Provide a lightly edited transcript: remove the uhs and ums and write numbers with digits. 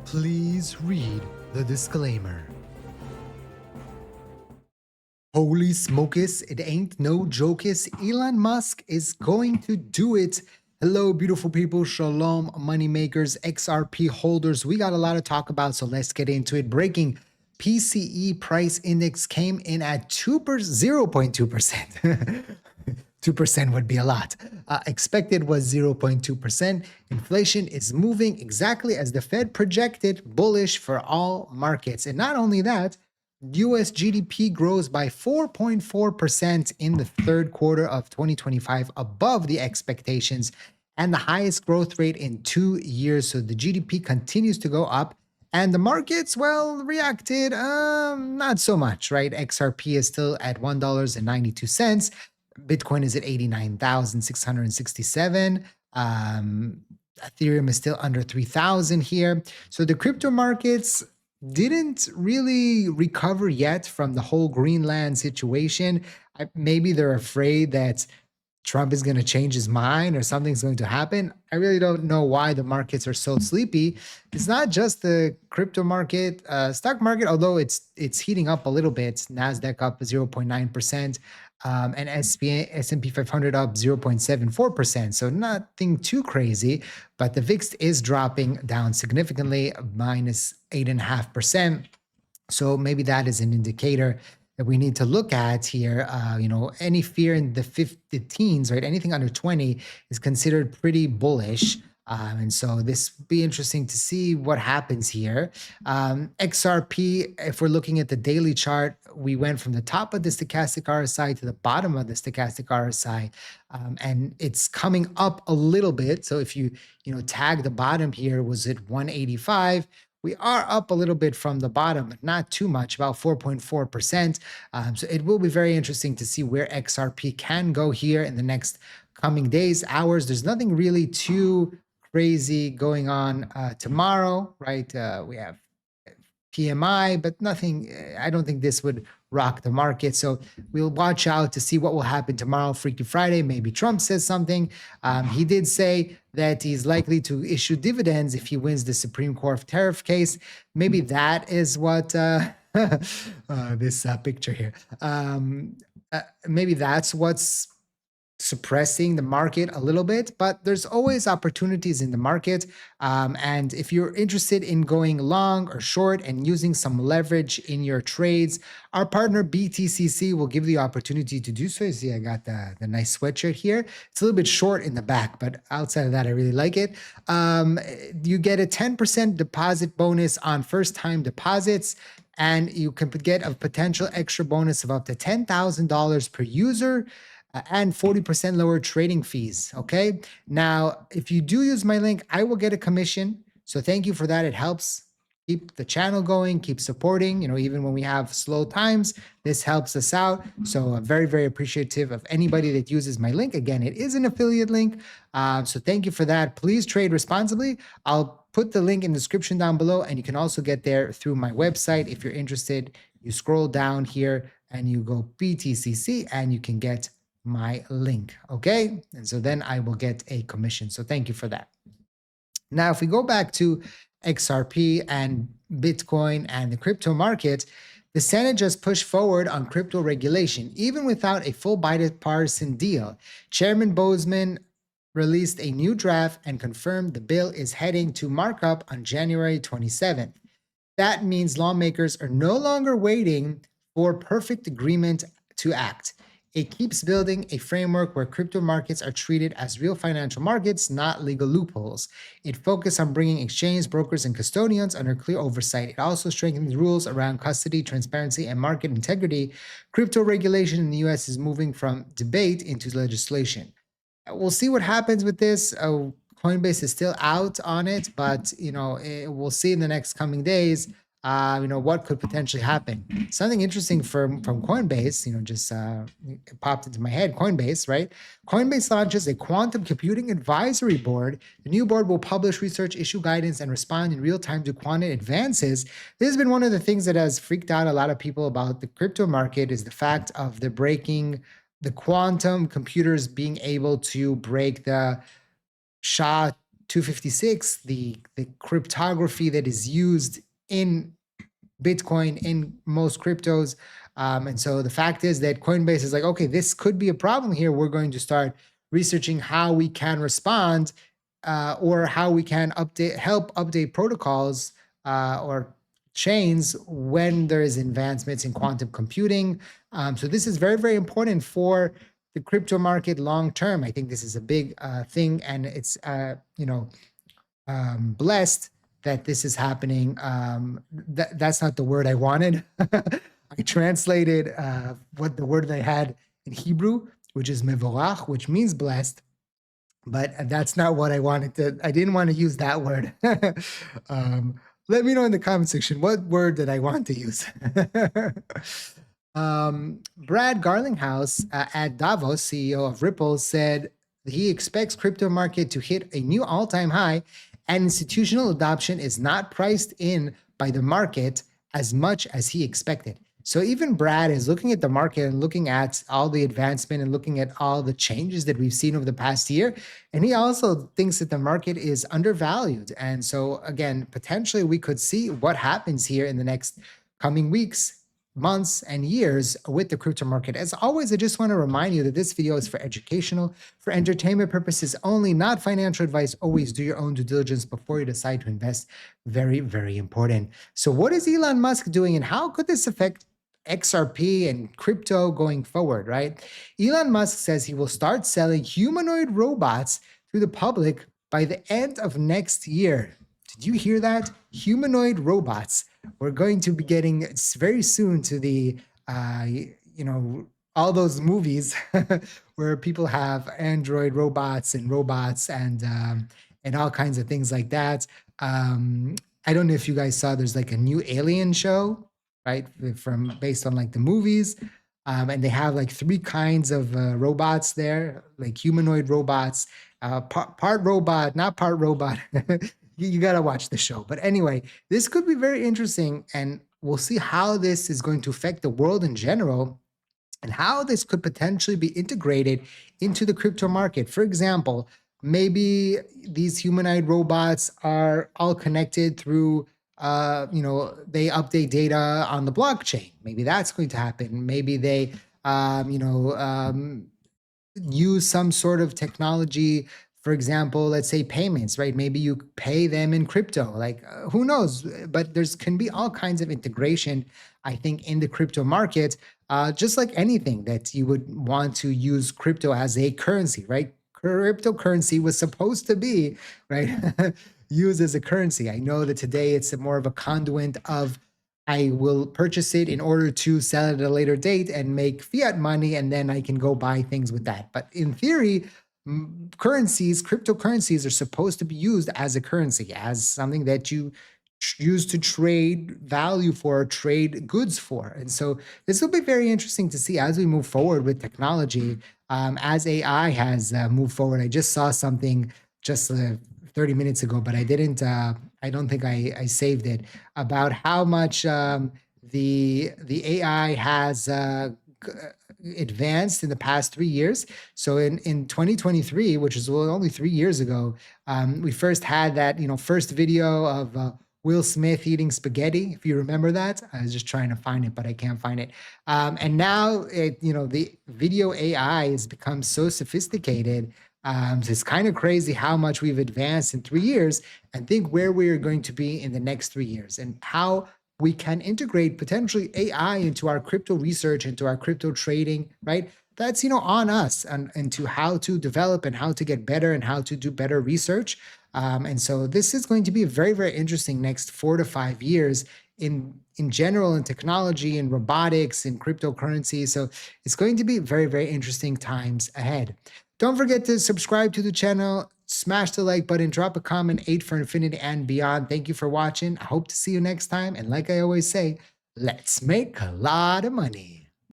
Please read the disclaimer. Holy smokus, it ain't no jokes. Elon Musk is going to do it. Hello, beautiful people. Shalom, moneymakers, XRP holders. We got a lot to talk about, so let's get into it. Breaking PCE price index came in at 0.2%. 2% would be a lot. Expected was 0.2%. Inflation is moving exactly as the Fed projected, bullish for all markets. And not only that, US GDP grows by 4.4% in the third quarter of 2025, above the expectations and the highest growth rate in 2 years. So the GDP continues to go up. And the markets, well, reacted not so much, right? XRP is still at $1.92. Bitcoin is at 89,667. Ethereum is still under 3,000 here. So the crypto markets didn't really recover yet from the whole Greenland situation. Maybe they're afraid that Trump is going to change his mind or something's going to happen. I really don't know why the markets are so sleepy. It's not just the crypto market, stock market, although it's heating up a little bit. Nasdaq up 0.9%, and S&P 500 up 0.74%. So nothing too crazy, but the VIX is dropping down significantly, minus 8.5%. So maybe that is an indicator that we need to look at here. Any fear in the teens, right? Anything under 20 is considered pretty bullish. And so this will be interesting to see what happens here. XRP, if we're looking at the daily chart, we went from the top of the stochastic RSI to the bottom of the stochastic RSI, and it's coming up a little bit. So if you tag the bottom here was at 185, we are up a little bit from the bottom, but not too much, about 4.4%. So it will be very interesting to see where XRP can go here in the next coming days, hours. There's nothing really too crazy going on tomorrow, right? We have PMI, but nothing. I don't think this would rock the market. So we'll watch out to see what will happen tomorrow, Freaky Friday. Maybe Trump says something. He did say that he's likely to issue dividends if he wins the Supreme Court tariff case. Maybe that is what this picture here. Maybe that's what's suppressing the market a little bit, but there's always opportunities in the market. And if you're interested in going long or short and using some leverage in your trades, our partner BTCC will give you the opportunity to do so. You see, I got the nice sweatshirt here. It's a little bit short in the back, but outside of that, I really like it. You get a 10% deposit bonus on first-time deposits, and you can get a potential extra bonus of up to $10,000 per user, and 40% lower trading fees. Okay. Now, if you do use my link, I will get a commission. So thank you for that. It helps keep the channel going, keep supporting, even when we have slow times, this helps us out. So I'm very, very appreciative of anybody that uses my link. Again, it is an affiliate link. So thank you for that. Please trade responsibly. I'll put the link in the description down below, and you can also get there through my website. If you're interested, you scroll down here and you go BTCC and you can get my link. Okay. And so then I will get a commission. So thank you for that. Now, if we go back to XRP and Bitcoin and the crypto market, the Senate just pushed forward on crypto regulation, even without a full bipartisan deal. Chairman Boozman released a new draft and confirmed the bill is heading to markup on January 27th. That means lawmakers are no longer waiting for perfect agreement to act. It keeps building a framework where crypto markets are treated as real financial markets, not legal loopholes. It focuses on bringing exchange brokers and custodians under clear oversight. It also strengthens rules around custody, transparency, and market integrity. Crypto regulation in the US is moving from debate into legislation. We'll see what happens with this. Coinbase is still out on it, but we'll see in the next coming days. What could potentially happen. Something interesting from Coinbase, just it popped into my head, Coinbase, right? Coinbase launches a quantum computing advisory board. The new board will publish research, issue guidance, and respond in real time to quantum advances. This has been one of the things that has freaked out a lot of people about the crypto market, is the fact of the quantum computers being able to break the SHA 256, the cryptography that is used in Bitcoin, in most cryptos. And so the fact is that Coinbase is like, okay, this could be a problem here. We're going to start researching how we can respond, or how we can help update protocols, or chains when there is advancements in quantum computing. So this is very, very important for the crypto market long term. I think this is a big thing, and it's blessed that this is happening. That's not the word I wanted. I translated what the word I had in Hebrew, which is mevorach, which means blessed, but that's not what I wanted to. I didn't want to use that word. Let me know in the comment section what word did I want to use. Brad Garlinghouse at Davos, CEO of Ripple, said he expects crypto market to hit a new all-time high, and institutional adoption is not priced in by the market as much as he expected. So even Brad is looking at the market and looking at all the advancement and looking at all the changes that we've seen over the past year. And he also thinks that the market is undervalued. And so again, potentially we could see what happens here in the next coming weeks, months, and years with the crypto market. As always, I just want to remind you that this video is for educational, for entertainment purposes only, not financial advice. Always do your own due diligence before you decide to invest. Very, very important. So what is Elon Musk doing, and how could this affect XRP and crypto going forward, right? Elon Musk says he will start selling humanoid robots to the public by the end of next year. Did you hear that? Humanoid robots. We're going to be getting very soon to the, all those movies where people have android robots and all kinds of things like that. I don't know if you guys saw, there's like a new Alien show, right? Based on like the movies. And they have like three kinds of robots there, like humanoid robots, part robot, not part robot. You got to watch the show. But anyway, this could be very interesting, and we'll see how this is going to affect the world in general, and how this could potentially be integrated into the crypto market. For example, maybe these humanoid robots are all connected through, they update data on the blockchain. Maybe that's going to happen. Maybe they, use some sort of technology. For example, let's say payments, right? Maybe you pay them in crypto, like who knows? But can be all kinds of integration, I think, in the crypto market, just like anything that you would want to use crypto as a currency, right? Cryptocurrency was supposed to be, right, used as a currency. I know that today it's more of a conduit of, I will purchase it in order to sell it at a later date and make fiat money, and then I can go buy things with that. But in theory, cryptocurrencies are supposed to be used as a currency, as something that you use to trade value for, trade goods for. And so this will be very interesting to see as we move forward with technology, as AI has moved forward. I just saw something just 30 minutes ago, but I don't think I saved it, about how much the AI has advanced in the past 3 years. So in 2023, which is only 3 years ago, we first had that first video of Will Smith eating spaghetti, if you remember that. I was just trying to find it, but I can't find it. And now the video AI has become so sophisticated. So it's kind of crazy how much we've advanced in 3 years, and think where we are going to be in the next 3 years, and how we can integrate potentially AI into our crypto research, into our crypto trading, right? That's on us, and to how to develop and how to get better and how to do better research. And so this is going to be a very, very interesting next 4 to 5 years in general, in technology, in robotics, in cryptocurrency. So it's going to be very, very interesting times ahead. Don't forget to subscribe to the channel, smash the like button, drop a comment, 8 for infinity and beyond. Thank you for watching. I hope to see you next time. And like I always say, let's make a lot of money.